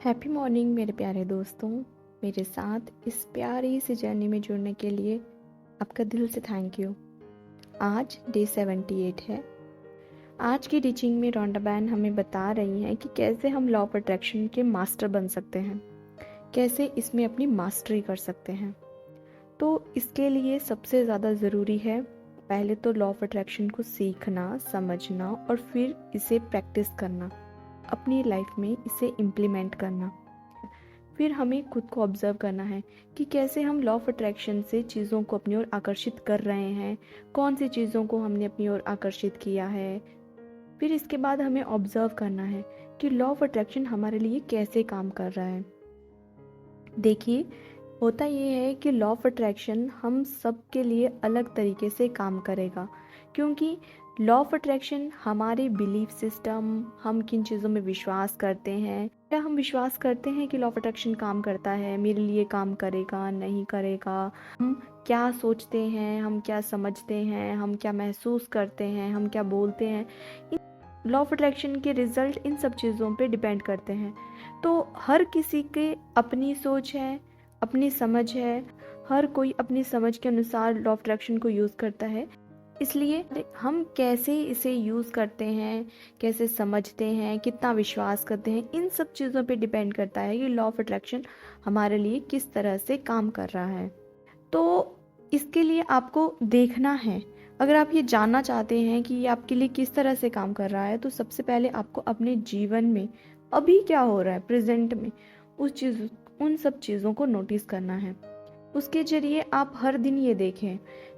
Happy morning मेरे प्यारे दोस्तों। मेरे साथ इस प्यारी सी जर्नी में जुड़ने के लिए आपका दिल से थैंक यू। आज डे 78 है। आज की टीचिंग में रोंडा बैन हमें बता रही हैं कि कैसे हम लॉ ऑफ अट्रैक्शन के मास्टर बन सकते हैं, कैसे इसमें अपनी मास्टरी कर सकते हैं। तो इसके लिए सबसे ज़्यादा ज़रूरी है पहले तो लॉ ऑफ अट्रैक्शन को सीखना, समझना और फिर इसे प्रैक्टिस करना, अपनी लाइफ में इसे इम्प्लीमेंट करना। फिर हमें खुद को ऑब्जर्व करना है कि कैसे हम लॉ ऑफ अट्रैक्शन से चीज़ों को अपनी ओर आकर्षित कर रहे हैं, कौन सी चीज़ों को हमने अपनी ओर आकर्षित किया है। फिर इसके बाद हमें ऑब्जर्व करना है कि लॉ ऑफ अट्रैक्शन हमारे लिए कैसे काम कर रहा है। देखिए, होता ये है कि लॉ ऑफ अट्रैक्शन हम सब के लिए अलग तरीके से काम करेगा, क्योंकि लॉ ऑफ अट्रैक्शन हमारे बिलीफ सिस्टम, हम किन चीज़ों में विश्वास करते हैं, क्या हम विश्वास करते हैं कि लॉ ऑफ अट्रैक्शन काम करता है, मेरे लिए काम करेगा नहीं करेगा, हम क्या सोचते हैं, हम क्या समझते हैं, हम क्या महसूस करते हैं, हम क्या बोलते हैं, लॉ ऑफ अट्रैक्शन के रिजल्ट इन सब चीज़ों पे डिपेंड करते हैं। तो हर किसी के अपनी सोच है, अपनी समझ है, हर कोई अपनी समझ के अनुसार लॉ ऑफ अट्रैक्शन को यूज़ करता है। इसलिए हम कैसे इसे यूज़ करते हैं, कैसे समझते हैं, कितना विश्वास करते हैं, इन सब चीज़ों पे डिपेंड करता है कि लॉ ऑफ अट्रैक्शन हमारे लिए किस तरह से काम कर रहा है। तो इसके लिए आपको देखना है, अगर आप ये जानना चाहते हैं कि ये आपके लिए किस तरह से काम कर रहा है, तो सबसे पहले आपको अपने जीवन में अभी क्या हो रहा है, प्रेजेंट में, उन सब चीज़ों को नोटिस करना है। उसके जरिए आप हर दिन ये देखें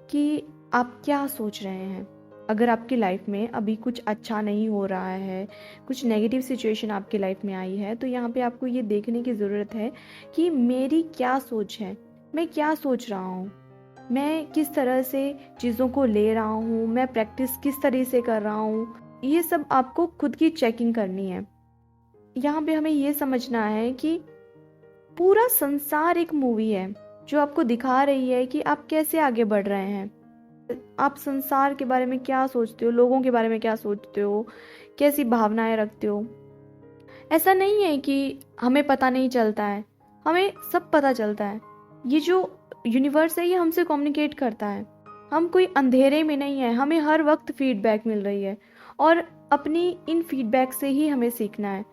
कि आप क्या सोच रहे हैं। अगर आपकी लाइफ में अभी कुछ अच्छा नहीं हो रहा है, कुछ नेगेटिव सिचुएशन आपकी लाइफ में आई है, तो यहाँ पे आपको ये देखने की ज़रूरत है कि मेरी क्या सोच है, मैं क्या सोच रहा हूँ, मैं किस तरह से चीज़ों को ले रहा हूँ, मैं प्रैक्टिस किस तरह से कर रहा हूँ। ये सब आपको खुद की चेकिंग करनी है। यहाँ पे हमें ये समझना है कि पूरा संसार एक मूवी है जो आपको दिखा रही है कि आप कैसे आगे बढ़ रहे हैं। आप संसार के बारे में क्या सोचते हो, लोगों के बारे में क्या सोचते हो, कैसी भावनाएं रखते हो। ऐसा नहीं है कि हमें पता नहीं चलता है, हमें सब पता चलता है। ये जो यूनिवर्स है ये हमसे कम्युनिकेट करता है। हम कोई अंधेरे में नहीं है, हमें हर वक्त फीडबैक मिल रही है और अपनी इन फीडबैक से ही हमें सीखना है।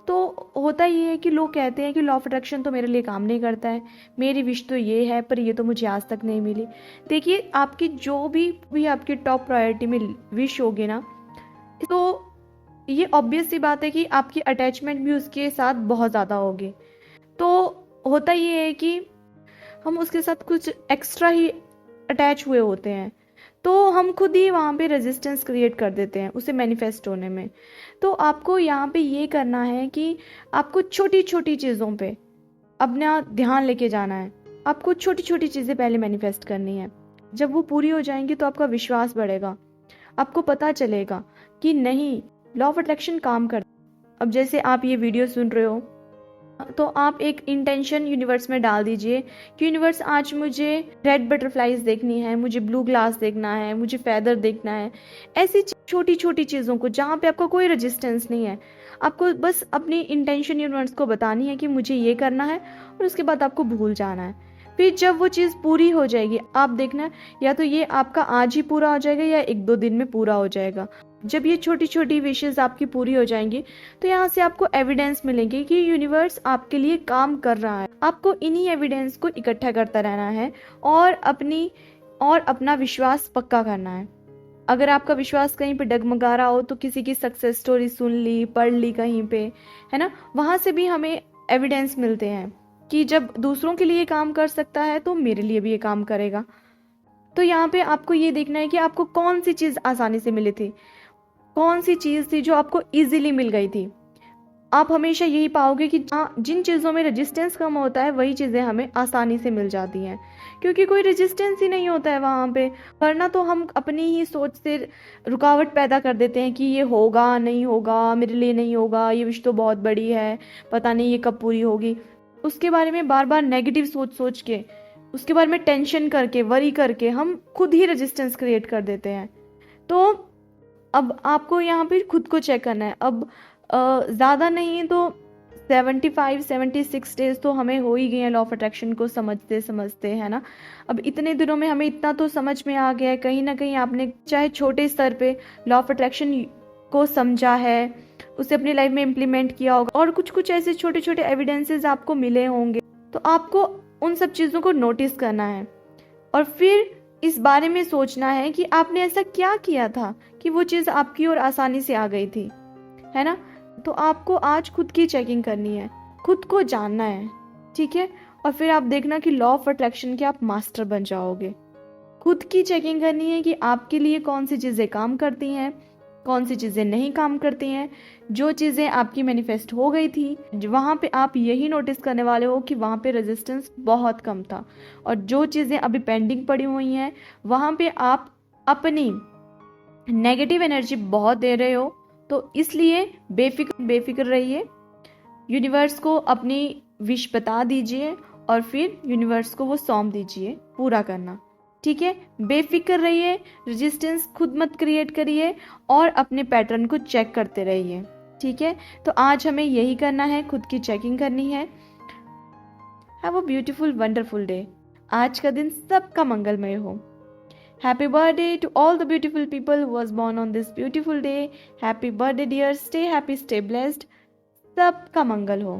तो होता ये है कि लोग कहते हैं कि लॉ ऑफ अट्रैक्शन तो मेरे लिए काम नहीं करता है, मेरी विश तो ये है पर ये तो मुझे आज तक नहीं मिली। देखिए, आपकी जो भी आपकी टॉप प्रायोरिटी में विश होगी ना, तो ये ऑब्वियस सी बात है कि आपकी अटैचमेंट भी उसके साथ बहुत ज़्यादा होगी। तो होता ये है कि हम उसके साथ कुछ एक्स्ट्रा ही अटैच हुए होते हैं, तो हम खुद ही वहाँ पे रेजिस्टेंस क्रिएट कर देते हैं उसे मैनिफेस्ट होने में। तो आपको यहाँ पे ये करना है कि आपको छोटी छोटी चीज़ों पे अपना ध्यान लेके जाना है। आपको छोटी छोटी चीज़ें पहले मैनिफेस्ट करनी है। जब वो पूरी हो जाएंगी तो आपका विश्वास बढ़ेगा, आपको पता चलेगा कि नहीं, लॉ ऑफ अट्रैक्शन काम करता है। अब जैसे आप ये वीडियो सुन रहे हो, तो आप एक इंटेंशन यूनिवर्स में डाल दीजिए कि यूनिवर्स, आज मुझे रेड बटरफ्लाइज देखनी है, मुझे ब्लू ग्लास देखना है, मुझे फेदर देखना है। ऐसी छोटी छोटी चीज़ों को जहाँ पे आपका कोई रेजिस्टेंस नहीं है, आपको बस अपनी इंटेंशन यूनिवर्स को बतानी है कि मुझे ये करना है, और उसके बाद आपको भूल जाना है। फिर जब वो चीज़ पूरी हो जाएगी, आप देखना या तो ये आपका आज ही पूरा हो जाएगा या 1-2 दिन में पूरा हो जाएगा। जब ये छोटी छोटी विशेष आपकी पूरी हो जाएंगी, तो यहाँ से आपको एविडेंस मिलेंगे कि यूनिवर्स आपके लिए काम कर रहा है। आपको इन्हीं एविडेंस को इकट्ठा करता रहना है और अपना विश्वास पक्का करना है। अगर आपका विश्वास कहीं पे डगमगा रहा हो, तो किसी की सक्सेस स्टोरी सुन ली, पढ़ ली कहीं पे, है ना, वहां से भी हमें एविडेंस मिलते हैं कि जब दूसरों के लिए काम कर सकता है तो मेरे लिए भी ये काम करेगा। तो यहाँ पे आपको ये देखना है कि आपको कौन सी चीज़ आसानी से मिली थी, कौन सी चीज़ थी जो आपको इजीली मिल गई थी। आप हमेशा यही पाओगे कि जिन चीज़ों में रेजिस्टेंस कम होता है वही चीज़ें हमें आसानी से मिल जाती हैं, क्योंकि कोई रेजिस्टेंस ही नहीं होता है वहाँ पे। वरना तो हम अपनी ही सोच से रुकावट पैदा कर देते हैं कि ये होगा नहीं होगा, मेरे लिए नहीं होगा, ये विश तो बहुत बड़ी है, पता नहीं ये कब पूरी होगी। उसके बारे में बार बार नेगेटिव सोच के, उसके बारे में टेंशन करके, वरी करके हम खुद ही रेजिस्टेंस क्रिएट कर देते हैं। तो अब आपको यहाँ पे खुद को चेक करना है। अब ज़्यादा नहीं तो 75-76 डेज तो हमें हो ही गए हैं लॉ ऑफ अट्रैक्शन को समझते समझते, है ना। अब इतने दिनों में हमें इतना तो समझ में आ गया है, कहीं ना कहीं आपने चाहे छोटे स्तर पे लॉ ऑफ अट्रैक्शन को समझा है, उसे अपनी लाइफ में इम्प्लीमेंट किया होगा, और कुछ कुछ ऐसे छोटे छोटे एविडेंसेस आपको मिले होंगे। तो आपको उन सब चीज़ों को नोटिस करना है और फिर इस बारे में सोचना है कि आपने ऐसा क्या किया था कि वो चीज़ आपकी ओर आसानी से आ गई थी, है ना। तो आपको आज खुद की चेकिंग करनी है, खुद को जानना है, ठीक है। और फिर आप देखना कि लॉ ऑफ अट्रैक्शन के आप मास्टर बन जाओगे। खुद की चेकिंग करनी है कि आपके लिए कौन सी चीज़ें काम करती हैं, कौन सी चीज़ें नहीं काम करती हैं। जो चीज़ें आपकी मैनिफेस्ट हो गई थी, वहाँ पे आप यही नोटिस करने वाले हो कि वहाँ पे रेजिस्टेंस बहुत कम था, और जो चीज़ें अभी पेंडिंग पड़ी हुई हैं वहाँ पे आप अपनी नेगेटिव एनर्जी बहुत दे रहे हो। तो इसलिए बेफिक्र रहिए, यूनिवर्स को अपनी विश बता दीजिए और फिर यूनिवर्स को वो सौंप दीजिए पूरा करना, ठीक है। बेफिक्र रहिए, रेजिस्टेंस खुद मत क्रिएट करिए और अपने पैटर्न को चेक करते रहिए, ठीक है। तो आज हमें यही करना है, खुद की चेकिंग करनी है। Have a beautiful wonderful day. आज का दिन सबका मंगलमय हो। Happy birthday to all the beautiful people who was born on this beautiful day. Happy birthday dear, stay happy, stay blessed. सबका मंगल हो।